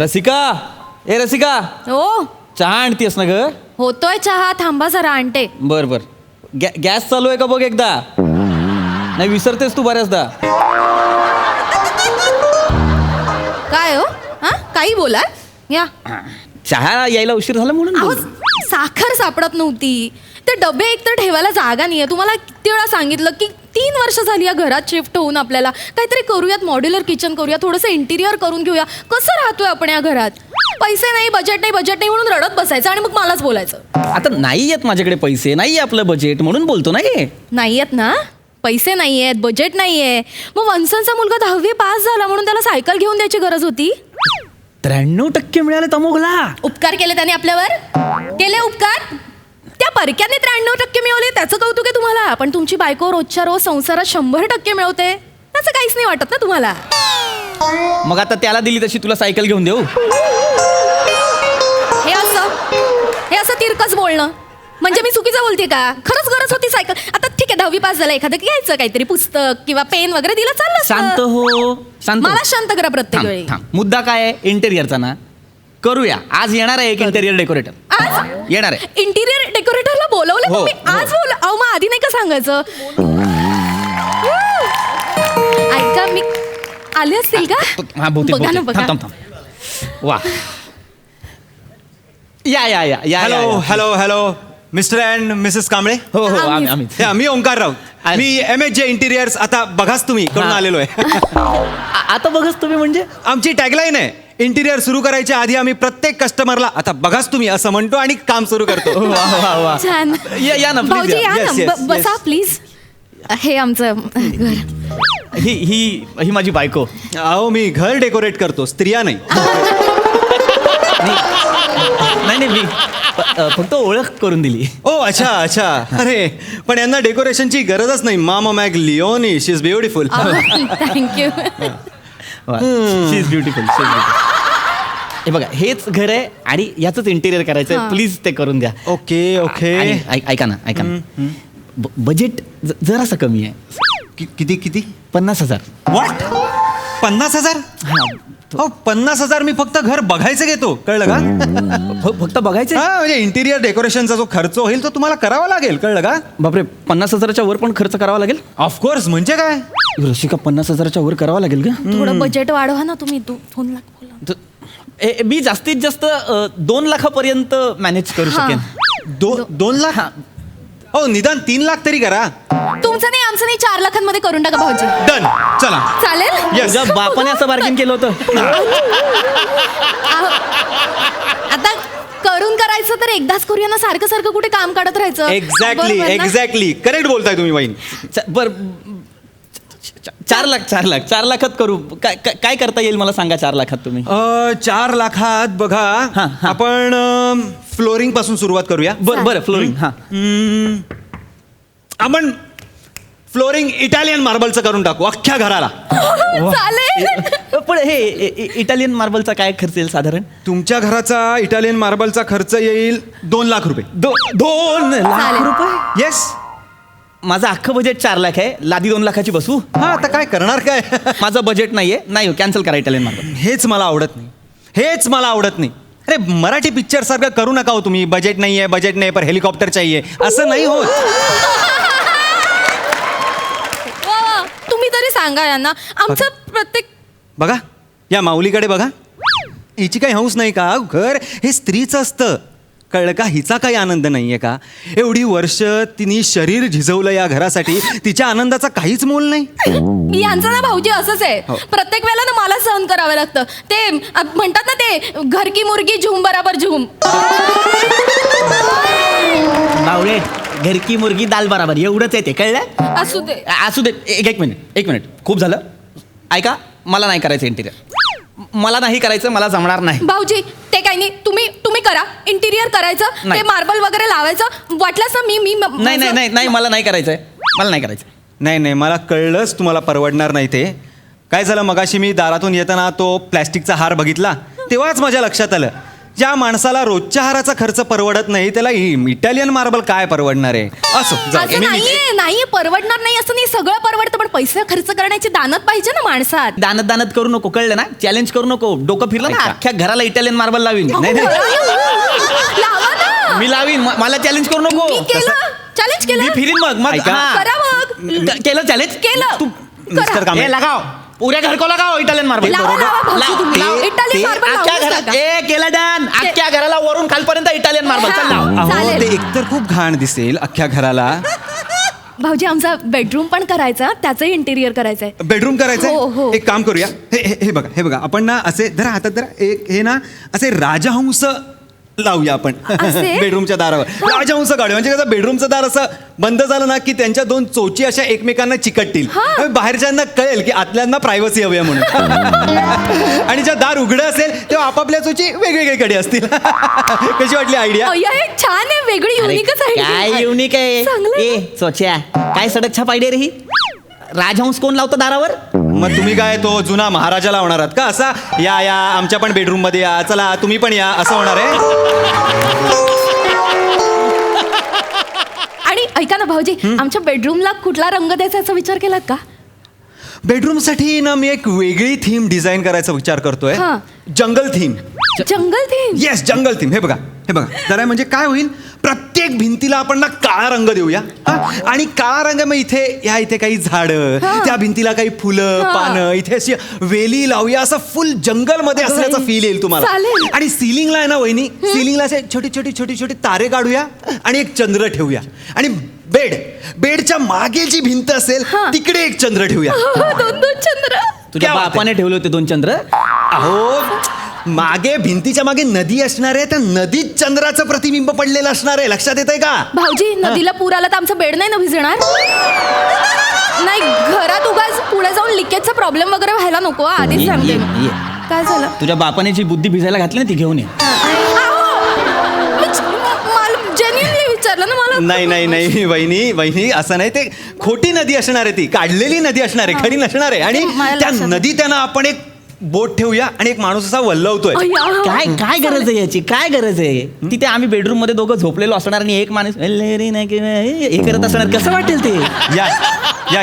रसिका, ए रसिका, हो चहा आणतीयस ना ग? होतोय चहा, थांबा जरा आणते. बर बर. गॅस चालू आहे का बघ एकदा. नाही विसरतेस तू बऱ्याचदा. काय हो? हा काही बोला या. चहा यायला उशीर झाला म्हणून अहो बोललो. साखर सापडत नव्हती. ते डबे एकतर ठेवायला जागा नाहीये. तुम्हाला किती वेळा सांगितलं की 3 वर्ष झाली या घरात शिफ्ट होऊन आपल्याला काहीतरी करूयात, मॉड्युलर किचन करूया, थोडंसं इंटिरियर करून घेऊया. कसं राहतोय आपण या घरात? पैसे नाही, बजेट नाही म्हणून रडत बसायचं आणि मग मलाच बोलायचं. आता नाही येत माझ्याकडे पैसे, नाही आपलं बजेट म्हणून बोलतो ना हे. नाही आहेत ना, पैसे नाही आहेत, बजेट नाहीये. मग वंसनचा मुलगा 10वी पास झाला म्हणून त्याला सायकल घेऊन द्यायची गरज होती. 93% मिळाले तमोगला. उपकार केले त्याने आपल्यावर, केले उपकार. त्या परक्याने 93% मिळवले, त्याचं कौतुक आहे तुम्हाला. पण तुमची बायको रोजच्या रोज संसारात 100% मिळवते, त्याचं काहीच नाही वाटत ना तुम्हाला. मग आता त्याला दिली तशी तुला सायकल घेऊन देऊ? हे असं तिरकच बोलणं म्हणजे मी चुकीचं बोलते का? खरंच गरज होती सायकल. आता ठीक आहे 10वी पास झाला, एखादं घ्यायचं काहीतरी पुस्तक किंवा पेन वगैरे दिलं चाललं. शांत हो, शांत. मला शांत करा प्रत्येक वेळी. मुद्दा काय आहे? इंटेरियरचा ना. करूया. आज येणार आहे एक इंटेरियर डेकोरेटर. आज येणार आहे. इंटिरियर डेकोरेटरला बोलवलं हो, तुम्ही? आज बोल. अहो मग आधी नाही का सांगायचं? ऐका मी आले असतील का? हा बहुतेक बघा ना, बघा. थांब. वा. या या या या. Hello hello hello mister and Mrs Kamble. हो हो आम्ही. आम्ही. मी ओंकार राऊत. मी MHJ इंटिरियर्स आता बघाच तुम्ही करून हा. आलेलो आहे. आता बघच तुम्ही म्हणजे आमची टॅगलाईन आहे, इंटिरियर सुरू करायच्या आधी आम्ही प्रत्येक कस्टमरला आता बघाच तुम्ही असं म्हणतो आणि काम सुरू करतो. वा वा वा. छान. या ना भाऊजी प्लीज. या Yes, ना, yes, बसा yes. प्लीज. हे आमचं घर. ही माझी बायको. अहो मी घर डेकोरेट करतो, स्त्रिया नाही. नाही मी फक्त ओळख करून दिली. ओ अच्छा अच्छा. अरे पण यांना डेकोरेशनची गरजच नाही. Mama magnolia, she is beautiful. Thank you. She is beautiful. हे बघा हेच घर आहे आणि याच इंटेरियर करायचं आहे. प्लीज ते करून द्या. Okay okay. आणि ऐका ना बजेट जरासं कमी आहे. किती किती? 50,000. व्हॉट? 50,000? हो 50,000 मी फक्त घर बघायचं घेतो, कळलं का? फक्त बघायचं? हा म्हणजे इंटिरियर डेकोरेशनचा जो खर्च होईल तो तुम्हाला करावा लागेल, कळलं का? बापरे 50,000च्या वर पण खर्च करावा लागेल? ऑफकोर्स. म्हणजे काय? रसिका 50,000च्या वर करावा लागेल का? थोडं बजेट वाढवा ना तुम्ही. 2 लाख बोला. मी जास्तीत जास्त 2 लाखापर्यंत मॅनेज करू हा. शकेन. 2 लाख? हो निदान 3 लाख तरी करा. तुमचं नाही आमचं नाही, 4 लाखांमध्ये करून टाका भाऊजी. डन. चला. चालेल. Yes. तुझ्या बापाने असं बार्गेन केलं होतं. आता करून करायचं तर एकदाच करूया ना, सारखं सारखं कुठे काम काढत राहायचं. एक्झॅक्टली बरोबर ना? एक्झॅक्टली करेक्ट बोलताय तुम्ही वाईन. बर 4 लाखात करू. काय करता येईल मला सांगा 4 लाखात तुम्ही. 4 लाखात बघा हा. आपण फ्लोरिंग पासून सुरुवात करूया. बरं फ्लोरिंग. हा आपण फ्लोरिंग इटालियन मार्बलचं करून टाकू अख्ख्या घराला. चालेल. पण हे इटालियन मार्बलचा काय खर्च येईल साधारण? तुमच्या घराचा इटालियन मार्बलचा खर्च येईल 2 लाख रुपये. 2 लाख चालेल. रुपये? येस. माझं अख्खं बजेट 4 लाख आहे. लादी 2 लाखाची बसू? हा आता काय करणार काय? माझं बजेट नाहीये. नाही कॅन्सल करा इटालियन मार्बल. हेच मला आवडत नाही. अरे मराठी पिक्चर सारखं करू नका हो तुम्ही. बजेट नाही पर हेलिकॉप्टर चाहिए असं नाही होत. वा, तुम्ही तरी सांगा यांना. आमचं प्रत्येक बघा या माऊलीकडे बघा. हिची काही हौस नाही का? घर हे स्त्रीचं असतं, कळलं का? हिचा काही आनंद नाहीये का? एवढी वर्ष तिने शरीर झिजवलं या घरासाठी, तिच्या आनंदाचा काहीच मोल नाही. यांचं ना भाऊजी असंच आहे. प्रत्येक वेळेला ना मला सहन करावं लागतं. ते म्हणतात ना ते घर की मुर्गी झूम बराबर झूम. बावळे घर की मुर्गी दाल बराबर एवढंच आहे ते, कळलं? असू दे. असू दे. एक मिनिट खूप झालं. ऐका मला नाही करायचं इंटिरियर. मला नाही करायचं. मला जमणार नाही. भाऊजी ते काही नाही. तुम्ही करा. इंटिरियर करायचं, नाही. ते मार्बल वगैरे लावायचं. वाटलंच ना मी नाही मला नाही करायचंय. नाही मला कळलंच तुम्हाला परवडणार नाही ते. काय झालं मगाशी मी दारातून येताना तो प्लॅस्टिकचा हार बघितला तेव्हाच माझ्या लक्षात आलं ज्या माणसाला रोजच्या आहाराचा खर्च परवडत नाही त्याला इटालियन मार्बल काय परवडणार आहे? असो जाऊ दे. असं नाहीये परवडणार नाही असं नाही, सगळं परवडतं, पण पैसे खर्च करण्याची दानत पाहिजे ना माणसात. दानत करू नको, कळलं ना? चॅलेंज करू नको. डोकं फिरलं ना अख्ख्या घराला इटालियन मार्बल लावीन. नाही लावा ना. मी लावीन, मला चॅलेंज करू नको. मी केलं, चॅलेंज केलं. मी फिरीन मग ऐका. हा. करा मग. केलं चॅलेंज केलं. तू मिस्टर करा. कांबळे. लगाव पुऱ्या घर को लगाव इटालियन मार्बल. लावा, लावा, भाऊजी, तुम्ही लावा. इटालियन मार्बल अख्ख्या लावूनच घरात टाका. केलं डन. अख्ख्या घराला वरून खालपर्यंत इटालियन मार्बल. चल लाव. हा. अहो चालेल. ते एकतर खूप घाण दिसेल अख्ख्या घराला. भाऊजी आमचा बेडरूम पण करायचा, त्याचंही इंटेरियर करायचंय. बेडरूम हो, करायचंय. हो. एक काम करूया, हे बघा आपण ना असे जरा हातात जरा एक हे ना असे राजहंस लावूया आपण असे? बेडरूमच्या दारावर. राजहंस काढूया म्हणजे कसं बेडरूमचं दार असं बंद झालं ना की त्यांच्या दोन चोची अशा एकमेकांना चिकटतील. हा. बाहेरच्यांना कळेल की आतल्यांना प्रायव्हसी हवी आहे म्हणून. आणि जेव्हा दार उघडं असेल तेव्हा आपापल्या चोची वेगवेगळे कडे असतील. कशी वाटली आयडिया? अय्या, हे छान आहे, वेगळी अरे, युनिकच आहे. काय युनिक आहे. चांगलं आहे. ए सोच्या काय सडक छाप आयडिया रे ही. राजहंस कोण लावतो दारावर? मग तुम्ही काय तो जुना महाराजा लावणार आहात का? असा या आमच्या पण बेडरूम मध्ये या, चला तुम्ही पण या, असं होणार आहे? आणि ऐका ना भाऊजी, आमच्या बेडरूमला कुठला रंग द्यायचा याचा विचार केलात का? बेडरूम साठी ना मी एक वेगळी थीम डिझाईन करायचा विचार करतोय. हा. जंगल थीम. जंगल थीम. येस, जंगल थीम. हे बघा जरा म्हणजे काय होईल, प्रत्येक भिंतीला आपण ना काळा रंग देऊया. हा? आणि काळा रंग मग इथे काही झाडं, त्या भिंतीला काही फुलं, हा. पानं, इथे अशी वेली लावूया, असं फुल जंगल मध्ये असल्याचा फील येईल तुम्हाला. चालेल. आणि सिलिंगला आहे ना वहिनी, सिलिंगला असे छोटे तारे काढूया आणि एक चंद्र ठेवूया. आणि बेडच्या मागे जी भिंत असेल हा. तिकडे एक चंद्र ठेवूया. दोन चंद्र. तुझ्या क्या बात आहे? बापाने ठेवले होते 2 चंद्र. अहो मागे भिंतीच्या मागे नदी असणार आहे, त्या नदीत चंद्राचं प्रतिबिंब पडलेलं असणार आहे. लक्षात येतंय का? भाऊजी, नदीला पूर आला तर आमचा बेड नाही ना भिजणार? नाही, घरात उगाच पुढे जाऊन लिकेजचा प्रॉब्लेम वगैरे व्हायला नको. आधीच ये, सांगते. ये, ये. काय झालं? तुझ्या बापाने जी बुद्धी भिजायला घातली ना ती घेऊन ये. मला जेन्युइनली विचारलं ना मला. नाही वहिनी असं नाही. ते खोटी नदी असणार आहे, ती काढलेली नदी असणार आहे, खरी नसणार आहे. आणि मला त्या लक्षात नदी त्यांना आपण एक बोट ठेवूया आणि एक माणूस असा वल्लवतोय. अय्या. काय गरज आहे याची? काय गरज आहे? तिथे आम्ही बेडरूम मध्ये दोघं झोपलेलो असणार आणि एक माणूस हे करत असणार. कसं वाटेल ते? या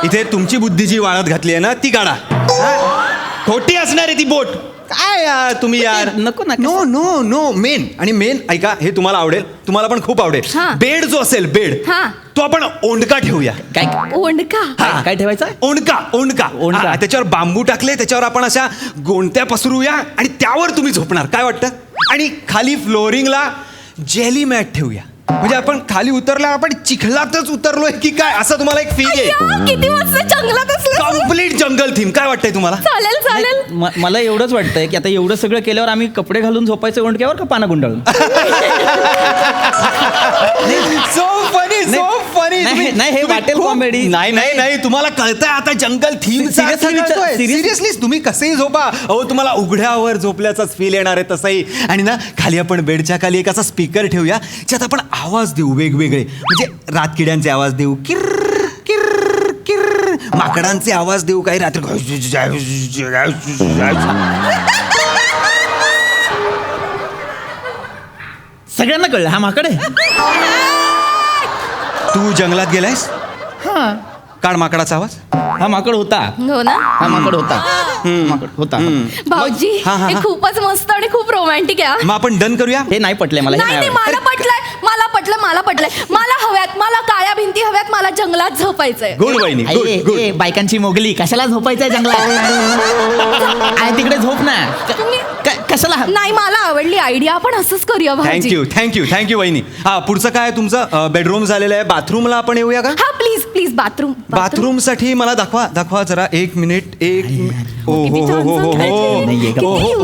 इथे तुमची बुद्धी जी वाळत घातली आहे ना ती काढा. हा? खोटी असणार आहे ती बोट. काय यार तुम्ही यार. नको ना. नो मेन ऐका, हे तुम्हाला आवडेल, तुम्हाला पण खूप आवडेल. हा. बेड जो असेल बेड, हा. तो आपण ओंडका ठेवूया. काय ओंडका. काय ठेवायचं? ओंडका. हा, त्याच्यावर बांबू टाकले, त्याच्यावर आपण अशा गोंट्या पसरूया आणि त्यावर तुम्ही झोपणार. काय वाटतं? आणि खाली फ्लोरिंगला जेली मॅट ठेवूया. म्हणजे आपण खाली उतरला, आपण चिखलातच उतरलोय की काय असं तुम्हाला एक फील येईल. अय्या, किती मस्त जंगलात असलं. कम्प्लीट जंगल थीम. काय वाटतंय तुम्हाला? चालेल. मला एवढंच वाटतंय की आता एवढं सगळं केल्यावर आम्ही कपडे घालून झोपायचं ओंडक्यावर का पानं गुंडाळून? So funny. नाही, हे वाटेल comedy. नाही तुम्हाला कळतंय आता जंगल थीम. Seriously? सिरियसली तुम्ही कसंही झोपा. अहो तुम्हाला उघड्यावर झोपल्याचाच फील येणार आहे तसंही. आणि ना खाली आपण बेडच्या खाली एक असा स्पीकर ठेवूया ज्यात आपण आवाज देऊ वेगवेगळे. म्हणजे रातकिड्यांचे आवाज देऊ, किर्र किर्र किर्र, माकडांचे आवाज देऊ, काही रात्री सगळ्यांना कळलं हा माकड आहे. तू जंगलात गेलायस? काढ माकडाचा आवाज. हा माकड होता. हो ना. हा माकड होता. भाऊजी, हा. हे खूपच मस्त आणि खूप रोमॅन्टिक आहे. मग आपण डन करूया. हे नाही पटलंय मला. हे नाही, नाही मला पटलंय. मला हव्यात, मला काळ्या भिंती हव्यात, मला जंगलात झोपायचंय. गुड वहिनी, गुड. बायकांची मोगली कशाला झोपायचंय जंगलात? आणि तिकडे झोप ना. कशाला? नाही, मला आवडली आयडिया. आपण असंच करूया भाऊजी. थँक्यू वहिनी. हा, पुढचं काय तुमचं? बेडरूम झालेलं आहे. बाथरूमला आपण येऊया का? हा, प्लीज बाथरूम साठी मला दाखवा जरा. एक मिनिट. किती छान सांगायचे. हो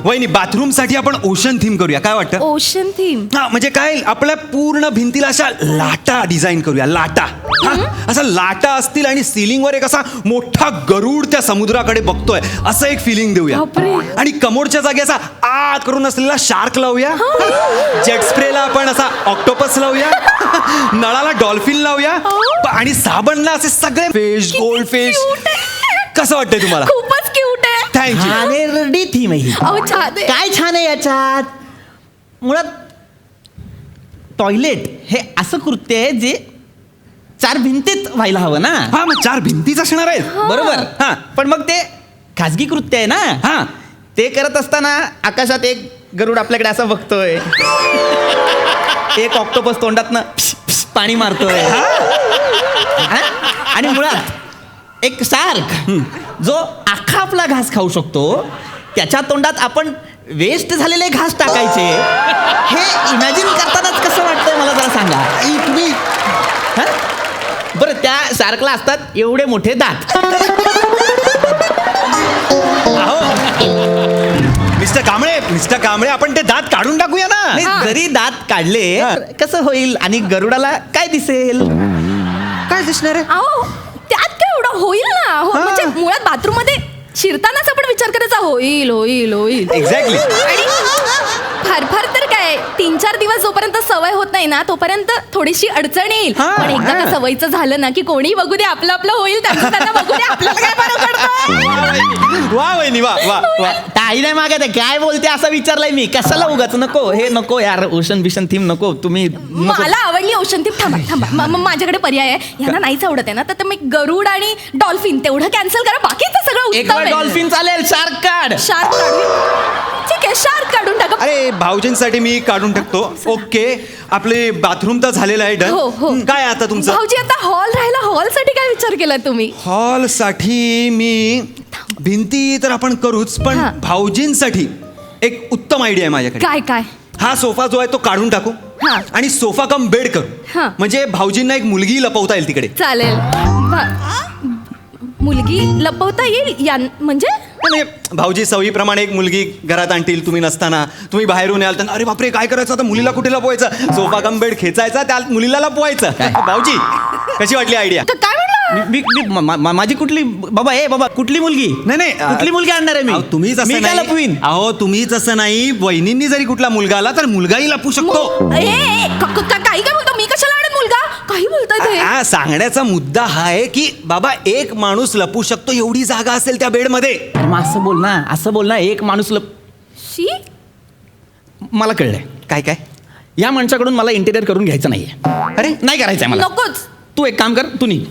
वहिनी बाथरूम साठी आपण ओशन थीम करूया. काय वाटतं? Ocean theme. हा, म्हणजे काय, आपल्या पूर्ण भिंतीला अशा लाटा डिझाईन करूया. लाटा. हा, असा लाटा असतील आणि सिलिंग वर एक असा मोठा गरुड त्या समुद्राकडे बघतोय असं एक फिलिंग देऊया. बापरे. आणि कमोडच्या जागी असा आ करून असलेला शार्क लावूया. जेट स्प्रेला आपण असा ऑक्टोपस लावूया. नळाला डॉल्फिन लावूया. आणि साबणला असे सगळे फिश, गोल्ड फिश. cute आहे. कसं वाटतंय तुम्हाला? खूपच क्यूट आहे. थँक्यू. घाणेरडी थीम आहे ही. अहो छान आहे. काय छान आहे याच्यात? मुळात टॉयलेट हे असं कृत्य आहे जे 4 भिंतीत व्हायला हवं ना. हा मग 4 भिंतीच असणार आहेत. बरोबर. हा पण मग ते खाजगी कृत्य आहे ना. हा ते करत असताना आकाशात एक गरुड आपल्याकडे असं बघतोय, एक ऑक्टोपस तोंडातनं पाणी मारतोय, हा? आणि मुळात एक शार्क जो अख्खा आपला घास खाऊ शकतो, त्याच्या तोंडात आपण वेस्ट झालेले घास टाकायचे. हे इमॅजिन करतानाच कसं वाटतंय मला जरा सांगा. तुम्ही हा? बरं, त्या शार्कला असतात एवढे मोठे दात. मिस्टर कांबळे आपण ते दात काढून टाकूया ना. नाही, जरी दात काढले हा. कसं होईल आणि गरुडाला काय दिसेल? काय दिसणार आहे? अहो त्यात काय एवढं होईल ना. हो, हा. म्हणजे मुळात बाथरूम मध्ये शिरतानाच आपण विचार करायचा होईल होईल होईल. एक्झॅक्टली. आणि फार फार तर काय 3-4 दिवस जोपर्यंत सवय होत नाही ना तोपर्यंत थोडीशी अडचण येईल. हा, पण एकदा हा. का सवयीचं झालं ना की कोणी बघू दे, आपलं आपलं होईल, त्यांचं त्यांना बघू दे, आपल्याला काय फरक पडतो. वा वहिनी वा वा वा. ताई नाही मागत आहे, काय बोलते असं विचारलंय मी. कशाला उगाच नको हे नको यार, ओशन बिशन थीम नको तुम्ही. नको. मला आवडली ओशन थीम. थांबा थांबा माझ्याकडे पर्याय आहे. यांना नाहीच आवडत आहे ना तर मी गरुड आणि डॉल्फिन तेवढं कॅन्सल करा, बाकीचं सगळं एक उत्तम वेळ आहे. डॉल्फिन चालेल, शार्क काढ. शार्क काढू. ठीक आहे, शार्क काढून टाका. अरे भाऊजींसाठी मी काढून टाकतो. ओके, आपले बाथरूम तर झालेलं आहे. हो, हो. डन. काय आता तुमचं? भाऊजी आता हॉल राहिला, हॉल साठी काय विचार केला तुम्ही? हॉल साठी मी भिंती तर आपण करूच, पण हा. भाऊजींसाठी एक उत्तम आयडिया आहे माझ्याकडे. काय काय? हा सोफा जो आहे तो काढून टाकू हा. आणि सोफा कम बेड करू. हा. म्हणजे भाऊजींना एक मुलगी लपवता येईल तिकडे. चालेल. मुलगी लपवता येईल म्हणजे? म्हणजे भाऊजी सवयीप्रमाणे एक मुलगी घरात आणतील तुम्ही नसताना. तुम्ही बाहेरून याल तर अरे बापरे काय करायचं आता, मुलीला कुठे लपवायचं? सोफा कम बेड खेचायचा, त्यात मुलीला लपवायचं. भाऊजी कशी वाटली आयडिया? काय म्हणलं? माझी कुठली बाबा? बाबा कुठली मुलगी? नाही कुठली मुलगी आणणार आहे मी? अहो, तुम्हीच असं मी काय नाही. लपवीन? अहो तुम्हीच असं नाही, वहिनींनी जरी कुठला मुलगा आला तर मुलगाही लपू शकतो. काही काय बोलतो? मी कशाला आणेन मुलगा? काही बोलतोय ते? हा सांगण्याचा मुद्दा हा आहे की बाबा एक माणूस लपू शकतो, एवढी जागा असेल त्या बेडमध्ये. अरे मग असं बोल ना, एक माणूस शी. मला कळलंय. काय काय? या माणसाकडून मला इंटेरियर करून घ्यायचं नाहीये. अरे नाही करायचंय मला. नकोच. तू एक काम कर, तू निघ.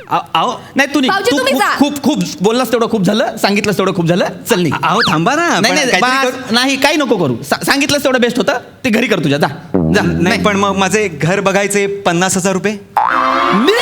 अहो नाही तू निघ. भाऊजी, तू तुम्ही जा. खूप बोललास तेवढं खूप झालं, सांगितलंस तेवढं खूप झालं. चल निघ. अहो थांबा ना. नाही पण नाही काहीतरी बास, करू. नाही काही नको करू. सांगितलंस तेवढं बेस्ट होतं. ते घरी कर तुझ्या. जा जा. नाही पण मग माझे घर बघायचे 50,000 रुपये. मी